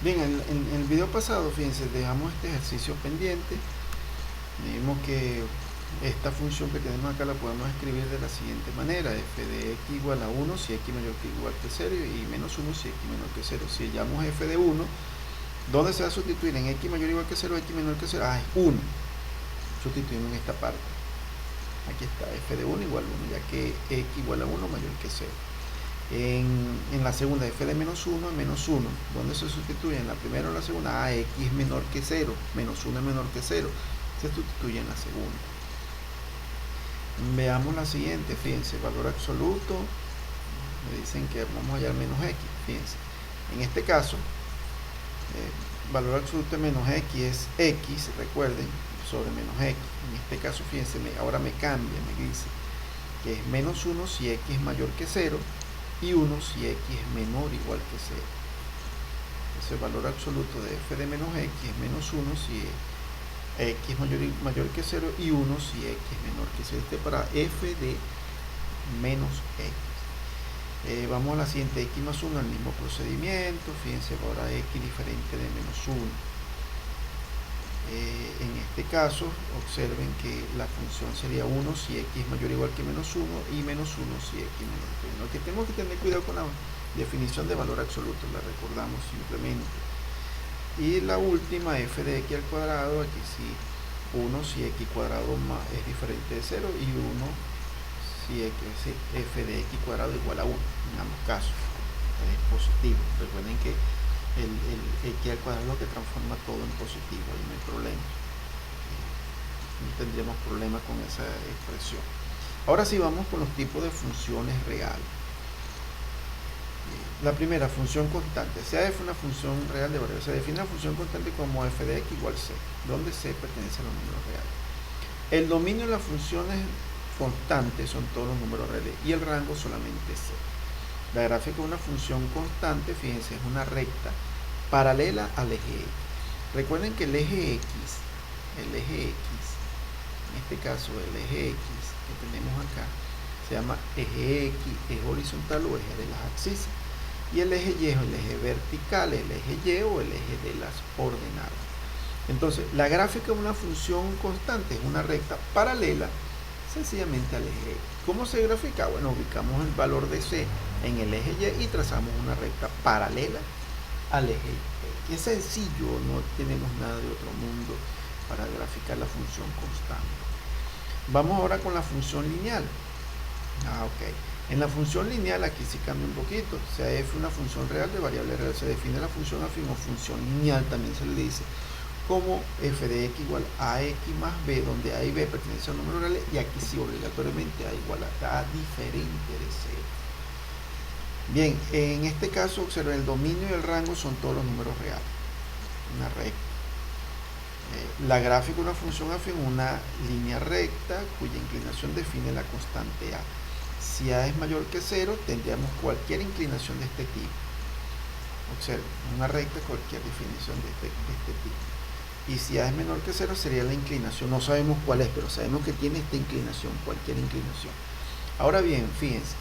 Bien, en el video pasado, fíjense, dejamos este ejercicio pendiente. Vimos que esta función que tenemos acá la podemos escribir de la siguiente manera: f de x igual a 1 si x mayor que igual que 0 y menos 1 si x menor que 0. Si hallamos f de 1, ¿dónde se va a sustituir? En x mayor o igual que 0, x menor que 0. Es 1. Sustituimos en esta parte. Aquí está, f de 1 igual a 1, ya que x igual a 1 mayor que 0. En la segunda, f de menos 1 es menos 1. ¿Dónde se sustituye? En la primera o la segunda. X es menor que 0. Menos 1 es menor que 0. Se sustituye en la segunda. Veamos la siguiente. Fíjense, valor absoluto. Me dicen que vamos a hallar menos x. Fíjense, en este caso, valor absoluto de menos x es x, recuerden, sobre menos x. En este caso, fíjense, ahora me cambia, me dice que es menos 1 si x es mayor que 0 y 1 si x es menor o igual que 0. Entonces el valor absoluto de f de menos x es menos 1 si x es mayor que 0 y 1 si x es menor que 0. Este para f de menos x. Vamos a la siguiente, x más 1, el mismo procedimiento. Fíjense, ahora x diferente de menos 1. En este caso, observen que la función sería 1 si x es mayor o igual que menos 1 y menos 1 si x es menor que 1. Que tenemos que tener cuidado con la definición de valor absoluto, la recordamos simplemente. Y la última, f de x al cuadrado, aquí sí, 1 si x cuadrado es diferente de 0 y 1 si f de x cuadrado igual a 1, en ambos casos es positivo. Recuerden que el x al cuadrado es lo que transforma todo en positivo, ahí no hay problema, no tendríamos problema con esa expresión. Ahora sí vamos con los tipos de funciones reales. La primera, función constante. Sea f una función real de variable. Se define la función constante como f de x igual c, donde c pertenece a los números reales. El dominio de las funciones constantes son todos los números reales y el rango solamente c. La gráfica de una función constante, fíjense, es una recta paralela al eje x. Recuerden que el eje x, en este caso el eje x que tenemos acá, se llama eje x, eje horizontal o eje de las abscisas. Y el eje y es el eje vertical, el eje y o el eje de las ordenadas. Entonces, la gráfica de una función constante es una recta paralela sencillamente al eje x. ¿Cómo se grafica? Bueno, ubicamos el valor de c en el eje y y trazamos una recta paralela al eje y. Es sencillo, no tenemos nada de otro mundo para graficar la función constante. Vamos ahora con la función lineal. En la función lineal aquí sí cambia un poquito. Sea f una función real de variable real, se define la función afín o función lineal, también se le dice, como f de x igual a x más b, donde a y b pertenecen a números reales y aquí sí obligatoriamente a igual a diferente de 0. Bien, en este caso observen, el dominio y el rango son todos los números reales, una recta. La gráfica de una función afín, una línea recta cuya inclinación define la constante a. Si a es mayor que 0, tendríamos cualquier inclinación de este tipo. Observen, una recta, cualquier definición de este tipo. Y si a es menor que 0 sería la inclinación, no sabemos cuál es, pero sabemos que tiene esta inclinación, cualquier inclinación. Ahora bien, fíjense,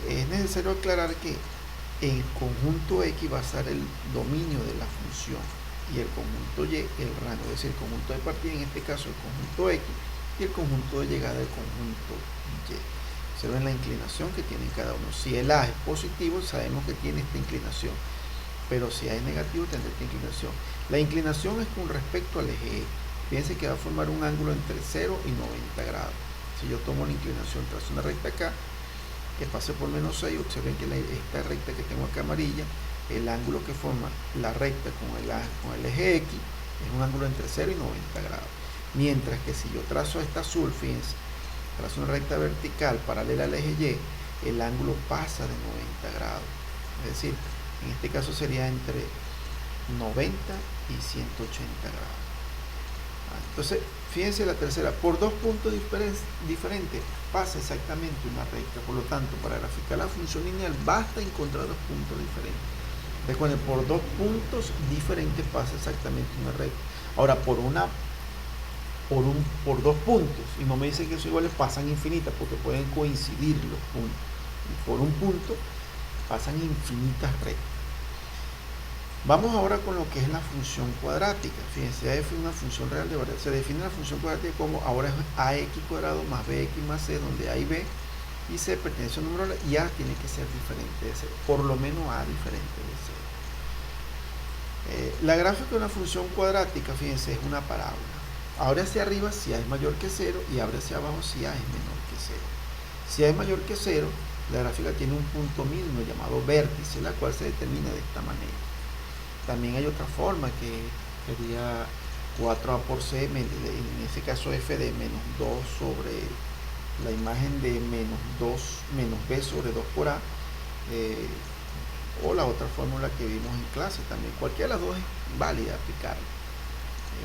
es necesario aclarar que el conjunto x va a ser el dominio de la función y el conjunto y el rango, es decir, el conjunto de partida, en este caso el conjunto x, y el conjunto de llegada del conjunto y. Observen la inclinación que tienen cada uno. Si el a es positivo, sabemos que tiene esta inclinación, pero si a es negativo, tendrá esta inclinación. La inclinación es con respecto al eje x. Fíjense que va a formar un ángulo entre 0 y 90 grados. Si yo tomo la inclinación tras una recta acá, que pase por menos 6, observen que esta recta que tengo acá amarilla, el ángulo que forma la recta con el eje x es un ángulo entre 0 y 90 grados. Mientras que si yo trazo esta azul, fíjense, trazo una recta vertical paralela al eje y, el ángulo pasa de 90 grados. Es decir, en este caso sería entre 90 y 180 grados. Entonces, fíjense la tercera, por dos puntos diferentes pasa exactamente una recta. Por lo tanto, para graficar la función lineal basta encontrar dos puntos diferentes. Recuerden, por dos puntos diferentes pasa exactamente una recta. Ahora, por dos puntos, y no me dicen que son iguales, pasan infinitas, porque pueden coincidir los puntos. Y por un punto pasan infinitas rectas. Vamos ahora con lo que es la función cuadrática. Fíjense, f es una función real de variables. Se define la función cuadrática como ahora es ax cuadrado más bx más c, donde a y b y c pertenece a un número real y a tiene que ser diferente de 0, por lo menos a diferente de 0. La gráfica de una función cuadrática, fíjense, es una parábola. Abre hacia arriba si a es mayor que 0 y abre hacia abajo si a es menor que 0. Si a es mayor que 0, la gráfica tiene un punto mínimo llamado vértice, la cual se determina de esta manera. También hay otra forma que sería 4a por c, en ese caso f de menos 2 sobre la imagen de menos b sobre 2 por a, o la otra fórmula que vimos en clase también. Cualquiera de las dos es válida aplicarla.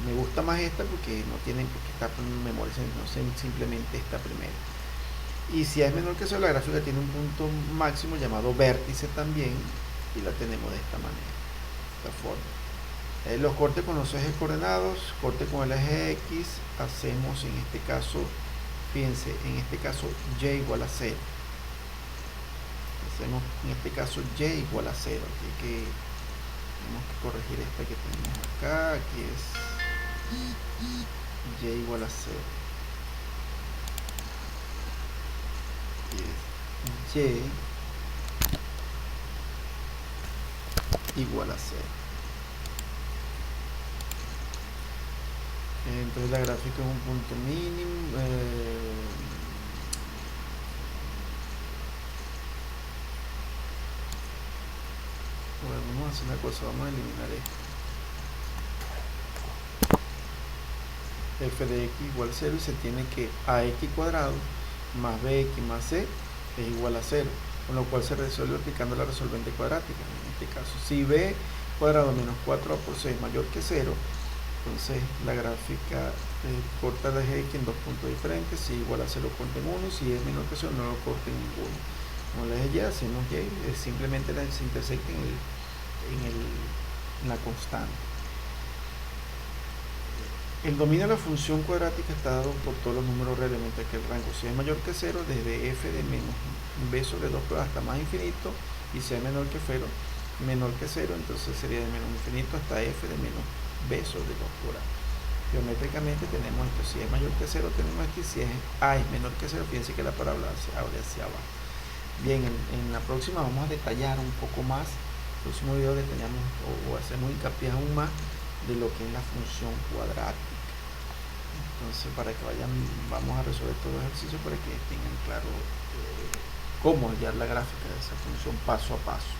Me gusta más esta porque no tienen por qué estar memorizando, no sé, simplemente esta primera. Y si a es menor que 0, la gráfica tiene un punto máximo llamado vértice también, y la tenemos de esta manera, de esta forma. Los cortes con los ejes coordenados, corte con el eje X, hacemos en este caso, fíjense, en este caso y igual a 0. Hacemos en este caso y igual a 0, así que tenemos que corregir esta que tenemos acá, que es y igual a 0. Y igual a 0. Entonces la gráfica es un punto mínimo. Bueno, vamos a hacer una cosa, vamos a eliminar esto. F de x igual a 0 y se tiene que ax cuadrado más bx más c es igual a 0, con lo cual se resuelve aplicando la resolvente cuadrática. En este caso, si b cuadrado menos 4a por c es mayor que 0, entonces la gráfica corta el eje x en dos puntos diferentes. Si igual a 0, corta en 1, y si es menor que 0, no lo corta en ninguno. Como el eje y hacemos y, simplemente se intersecta en la constante. El dominio de la función cuadrática está dado por todos los números reales, mientras que el rango, si es mayor que 0, desde f de menos b sobre 2 hasta más infinito, y si es menor que 0, entonces sería de menos infinito hasta f de menos b sobre 2 por a. Geométricamente tenemos esto, si es mayor que 0 tenemos esto, y si a es menor que 0, fíjense que la parábola se abre hacia abajo. Bien, en la próxima vamos a detallar un poco más. En el próximo video detallamos o hacemos hincapié aún más de lo que es la función cuadrática. Entonces, para que vamos a resolver todo el ejercicio para que tengan claro cómo hallar la gráfica de esa función paso a paso.